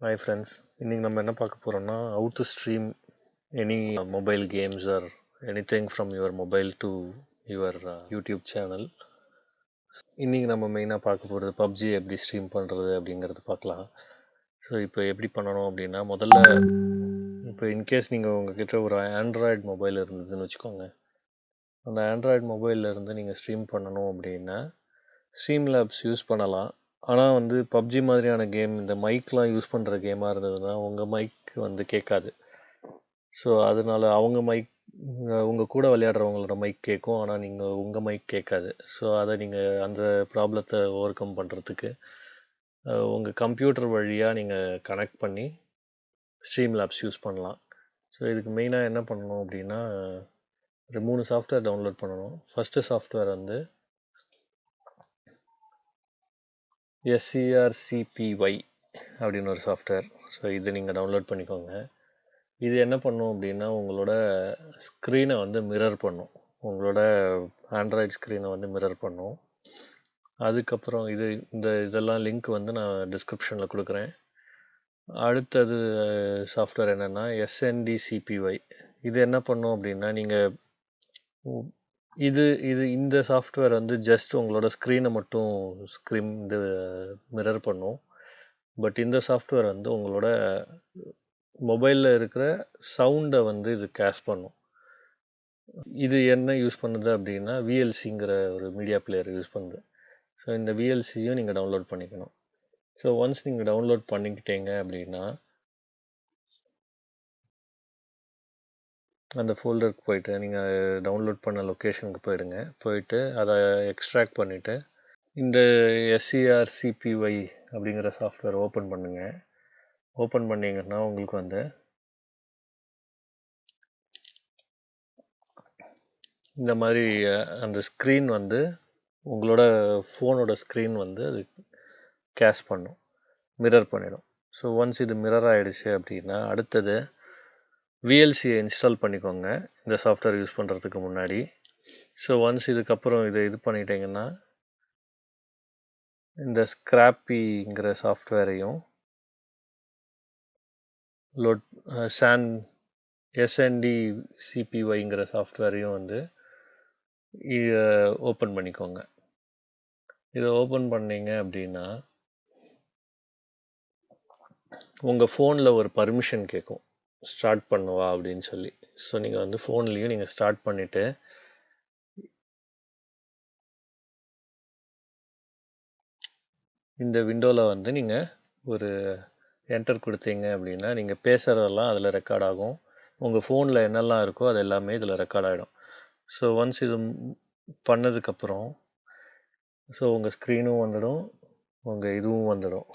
Hi friends, இன்னைக்கு நம்ம என்ன பார்க்க போறோம்னா how to stream any mobile games or anything from your mobile to your YouTube channel. இன்னைக்கு நம்ம மெயினாக பார்க்க போகிறது பப்ஜி எப்படி ஸ்ட்ரீம் பண்ணுறது அப்படிங்கிறது பார்க்கலாம். ஸோ இப்போ எப்படி பண்ணணும் அப்படின்னா முதல்ல இப்போ இன்கேஸ் நீங்கள் உங்ககிட்ட ஒரு ஆண்ட்ராய்டு மொபைல் இருந்ததுன்னு வச்சுக்கோங்க. அந்த ஆண்ட்ராய்டு மொபைலில் இருந்து நீங்கள் ஸ்ட்ரீம் பண்ணணும் அப்படின்னா ஸ்ட்ரீம் லேப்ஸ் யூஸ் பண்ணலாம். ஆனால் வந்து பப்ஜி மாதிரியான கேம் இந்த மைக்லாம் யூஸ் பண்ணுற கேமாக இருந்ததுன்னா உங்கள் மைக் வந்து கேட்காது. ஸோ அதனால அவங்க மைக் உங்கள் கூட விளையாடுறவங்களோட மைக் கேட்கும், ஆனால் நீங்கள் உங்கள் மைக் கேட்காது. ஸோ அதை நீங்கள் அந்த ப்ராப்ளத்தை ஓவர் கம் பண்ணுறதுக்கு உங்கள் கம்ப்யூட்டர் வழியாக நீங்கள் கனெக்ட் பண்ணி ஸ்ட்ரீம் லேப்ஸ் யூஸ் பண்ணலாம். ஸோ இதுக்கு மெயினாக என்ன பண்ணணும் அப்படின்னா ஒரு 3 சாஃப்ட்வேர் டவுன்லோட் பண்ணணும். ஃபஸ்ட்டு சாஃப்ட்வேர் வந்து SERCPY அப்படின்னு ஒரு சாஃப்ட்வேர். ஸோ இது நீங்கள் டவுன்லோட் பண்ணிக்கோங்க. இது என்ன பண்ணும் அப்படின்னா உங்களோட ஸ்க்ரீனை வந்து மிரர் பண்ணும். உங்களோட ஆண்ட்ராய்டு ஸ்க்ரீனை வந்து மிரர் பண்ணும். அதுக்கப்புறம் இதெல்லாம் லிங்க் வந்து நான் டிஸ்கிரிப்ஷனில் கொடுக்குறேன். அடுத்தது சாஃப்ட்வேர் என்னென்னா SNDCPY. இது என்ன பண்ணும் அப்படின்னா நீங்கள் இந்த சாஃப்ட்வேர் வந்து ஜஸ்ட் உங்களோட ஸ்க்ரீனை மட்டும் இது மிரர் பண்ணும். பட் இந்த சாஃப்ட்வேர் வந்து உங்களோட மொபைலில் இருக்கிற சவுண்டை வந்து இது கேஷ் பண்ணும். இது என்ன யூஸ் பண்ணுது அப்படின்னா VLCங்கிற ஒரு மீடியா பிளேயர் யூஸ் பண்ணுது. ஸோ இந்த VLCயும் நீங்கள் டவுன்லோட் பண்ணிக்கணும். ஸோ ஒன்ஸ் நீங்கள் டவுன்லோட் பண்ணிக்கிட்டீங்க அப்படின்னா அந்த ஃபோல்டருக்கு போயிட்டு நீங்கள் டவுன்லோட் பண்ண லொக்கேஷனுக்கு போயிட்டு அதை எக்ஸ்ட்ராக்ட் பண்ணிவிட்டு இந்த SERCPY அப்படிங்கிற சாஃப்ட்வேர் ஓப்பன் பண்ணுங்கள். ஓப்பன் பண்ணிங்கன்னா உங்களுக்கு வந்து இந்த மாதிரி அந்த ஸ்க்ரீன் வந்து உங்களோட ஃபோனோட ஸ்க்ரீன் வந்து அது கேஷ் பண்ணும், மிரர் பண்ணிடும். ஸோ ஒன்ஸ் இது மிரர் ஆகிடுச்சு அப்படின்னா அடுத்தது VLCயை இன்ஸ்டால் பண்ணிக்கோங்க இந்த சாஃப்ட்வேர் யூஸ் பண்ணுறதுக்கு முன்னாடி. ஸோ ஒன்ஸ் இதுக்கப்புறம் இது பண்ணிட்டீங்கன்னா இந்த ஸ்க்ராப்பிங்கிற சாஃப்ட்வேரையும் SNDCPYங்கிற சாஃப்ட்வேரையும் வந்து ஓப்பன் பண்ணிக்கோங்க. இதை ஓப்பன் பண்ணீங்க அப்படின்னா உங்கள் ஃபோனில் ஒரு பர்மிஷன் கேட்கும், ஸ்டார்ட் பண்ணுவா அப்படின்னு சொல்லி. ஸோ நீங்கள் வந்து ஃபோன்லேயும் நீங்கள் ஸ்டார்ட் பண்ணிவிட்டு இந்த விண்டோவில் வந்து நீங்கள் ஒரு என்டர் கொடுத்தீங்க அப்படின்னா நீங்கள் பேசுகிறதெல்லாம் அதில் ரெக்கார்ட் ஆகும். உங்கள் ஃபோனில் என்னெல்லாம் இருக்கோ அது எல்லாமே இதில் ரெக்கார்ட் ஆகிடும். ஸோ ஒன்ஸ் இது பண்ணதுக்கப்புறம் ஸோ உங்கள் ஸ்க்ரீனும் வந்துடும், உங்கள் இதுவும் வந்துடும்.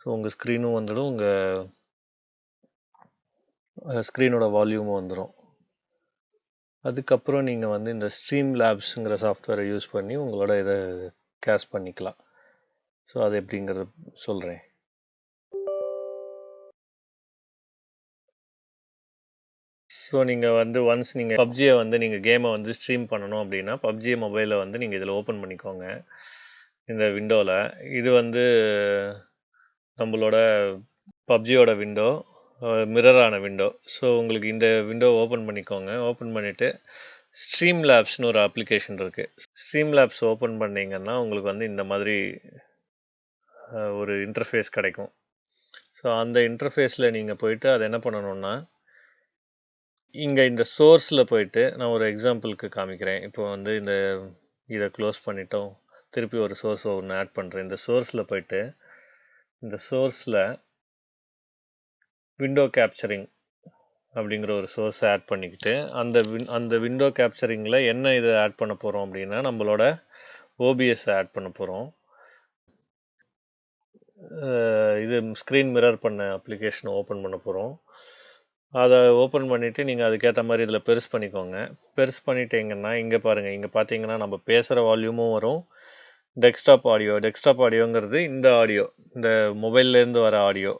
ஸோ உங்கள் ஸ்க்ரீனும் வந்துடும், உங்கள் ஸ்க்ரீனோட வால்யூமும் வந்துடும். அதுக்கப்புறம் நீங்கள் வந்து இந்த ஸ்ட்ரீம் லேப்ஸுங்கிற சாஃப்ட்வேரை யூஸ் பண்ணி உங்களோட இதை கேஷ் பண்ணிக்கலாம். ஸோ அது எப்படிங்கிறது சொல்கிறேன். ஸோ நீங்கள் வந்து ஒன்ஸ் நீங்கள் பப்ஜியை வந்து நீங்கள் கேமை வந்து ஸ்ட்ரீம் பண்ணணும் அப்படின்னா பப்ஜி மொபைலில் வந்து நீங்கள் இதில் ஓப்பன் பண்ணிக்கோங்க இந்த விண்டோவில். இது வந்து நம்மளோட பப்ஜியோட விண்டோ, மிரரான விண்டோ. ஸோ உங்களுக்கு இந்த விண்டோ ஓப்பன் பண்ணிக்கோங்க. ஓப்பன் பண்ணிவிட்டு ஸ்ட்ரீம் லேப்ஸ்னு ஒரு அப்ளிகேஷன் இருக்குது. ஸ்ட்ரீம் லேப்ஸ் ஓப்பன் பண்ணிங்கன்னா உங்களுக்கு வந்து இந்த மாதிரி ஒரு இன்டர்ஃபேஸ் கிடைக்கும். ஸோ அந்த இன்டர்ஃபேஸில் நீங்கள் போயிட்டு அதை என்ன பண்ணணுன்னா இங்கே இந்த சோர்ஸில் போயிட்டு நான் ஒரு எக்ஸாம்பிளுக்கு காமிக்கிறேன். இப்போ வந்து இதை க்ளோஸ் பண்ணிட்டோம், திருப்பி ஒரு சோர்ஸை ஒன்று ஆட் பண்ணுறேன். இந்த சோர்ஸில் போயிட்டு இந்த சோர்ஸில் விண்டோ கேப்சரிங் அப்படிங்கிற ஒரு சோர்ஸை ஆட் பண்ணிக்கிட்டு அந்த விண்டோ கேப்சரிங்கில் என்ன இதை ஆட் பண்ண போகிறோம் அப்படின்னா நம்மளோட OBSஐ ஆட் பண்ண போகிறோம். இது ஸ்க்ரீன் மிரர் பண்ண அப்ளிகேஷனை ஓப்பன் பண்ண போகிறோம். அதை ஓப்பன் பண்ணிவிட்டு நீங்கள் அதுக்கேற்ற மாதிரி இதில் பெருசு பண்ணிக்கோங்க. பெருசு பண்ணிட்டீங்கன்னா இங்கே பாருங்கள், இங்கே பார்த்தீங்கன்னா நம்ம பேசுகிற வால்யூமும் வரும், டெஸ்க்டாப் ஆடியோங்கிறது இந்த ஆடியோ, இந்த மொபைல்லேருந்து வர ஆடியோ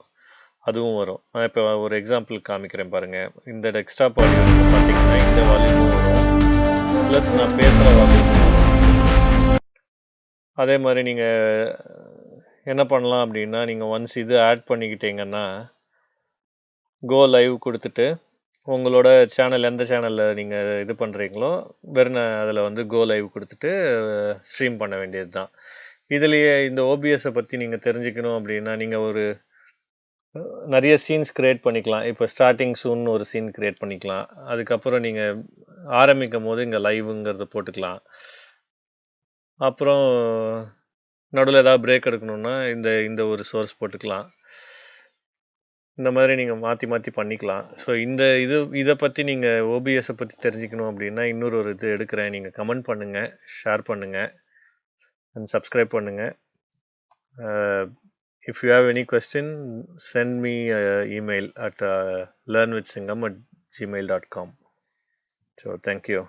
அதுவும் வரும். நான் இப்போ ஒரு எக்ஸாம்பிள் காமிக்கிறேன் பாருங்கள். இந்த டெஸ்க்டாப் ஆடியோ பார்த்தீங்கன்னா இந்த வால்யூமும் வரும், ப்ளஸ் நான் பேசுகிற வால்யூமும் வரும். அதே மாதிரி நீங்கள் என்ன பண்ணலாம் அப்படின்னா, நீங்கள் ஒன்ஸ் இது ஆட் பண்ணிக்கிட்டீங்கன்னா கோ லைவ் கொடுத்துட்டு உங்களோட சேனல் எந்த சேனலில் நீங்கள் இது பண்ணுறீங்களோ வெறும் அதில் வந்து கோ லைவ் கொடுத்துட்டு ஸ்ட்ரீம் பண்ண வேண்டியது தான். இதுலேயே இந்த ஓபிஎஸை பற்றி நீங்கள் தெரிஞ்சுக்கணும் அப்படின்னா நீங்கள் ஒரு நிறைய சீன்ஸ் கிரியேட் பண்ணிக்கலாம். இப்போ ஸ்டார்டிங் சூன் ஒரு சீன் கிரியேட் பண்ணிக்கலாம். அதுக்கப்புறம் நீங்கள் ஆரம்பிக்கும் போது இங்கே லைவுங்கிறத போட்டுக்கலாம். அப்புறம் நடுவில் ஏதாவது பிரேக் எடுக்கணும்னா இந்த ஒரு சோர்ஸ் போட்டுக்கலாம். இந்த மாதிரி நீங்கள் மாற்றி மாற்றி பண்ணிக்கலாம். ஸோ இதை பற்றி நீங்கள் ஓபிஎஸை பற்றி தெரிஞ்சுக்கணும் அப்படின்னா இன்னொரு ஒரு இது எடுக்கிறேன். நீங்கள் கமெண்ட் பண்ணுங்கள், ஷேர் பண்ணுங்கள் அண்ட் சப்ஸ்கிரைப் பண்ணுங்கள். If you have any question, send me an email at learn-with-Singam@gmail.com. So thank you.